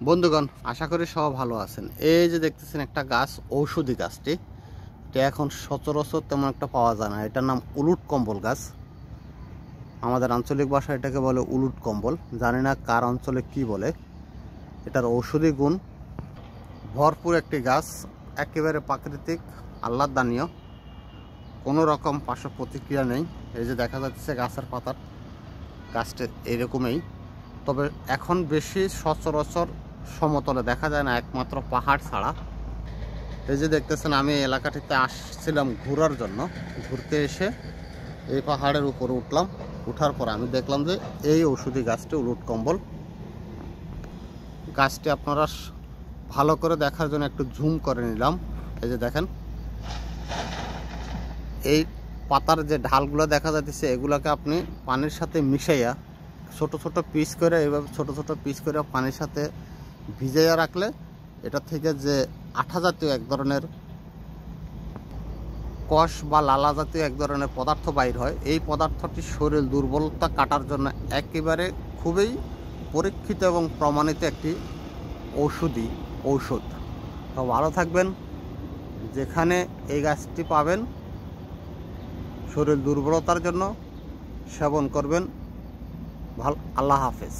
বন্ধুগণ, আশা করি সব ভালো আছেন। এই যে দেখতেছেন একটা গাছ, ঔষধি গাছটি। এটা এখন সচরাচর তেমন একটা পাওয়া যায় না। এটার নাম উলুট কম্বল গাছ। আমাদের আঞ্চলিক ভাষায় এটাকে বলে উলুট কম্বল। জানি না কার অঞ্চলে কি বলে। এটার ঔষধি গুণ ভরপুর একটি গাছ, একেবারে প্রাকৃতিক, আহ্লাদনীয়, কোনো রকম পার্শ্ব প্রতিক্রিয়া নেই। এই যে দেখা যাচ্ছে গাছের পাতার, গাছটা এরকমই। তবে এখন বেশি সচরাচর সমতলে দেখা যায় না, একমাত্র পাহাড় ছাড়া। এই যে দেখতেছেন, আমি এই এলাকাটিতে আসছিলাম ঘোরার জন্য। ঘুরতে এসে এই পাহাড়ের উপরে উঠলাম। উঠার পর আমি দেখলাম যে এই ঔষধি গাছটি উলুট কম্বল গাছটি আপনারা ভালো করে দেখার জন্য একটু জুম করে নিলাম। এই যে দেখেন, এই পাতার যে ঢালগুলো দেখা যাচ্ছে, এগুলোকে আপনি পানির সাথে মিশাইয়া ছোট ছোট পিস করে, এইভাবে ছোট ছোট পিস করে পানির সাথে ভিজাইয়া রাখলে এটা থেকে যে আঠা জাতীয় এক ধরনের কষ বা লালা জাতীয় এক ধরনের পদার্থ বাইর হয়। এই পদার্থটি শরীর দুর্বলতা কাটার জন্য একেবারে খুবই পরীক্ষিত এবং প্রমাণিত একটি ঔষধ। তো ভালো থাকবেন। যেখানে এই গাছটি পাবেন, শরীর দুর্বলতার জন্য সেবন করবেন। আল্লাহ হাফেজ।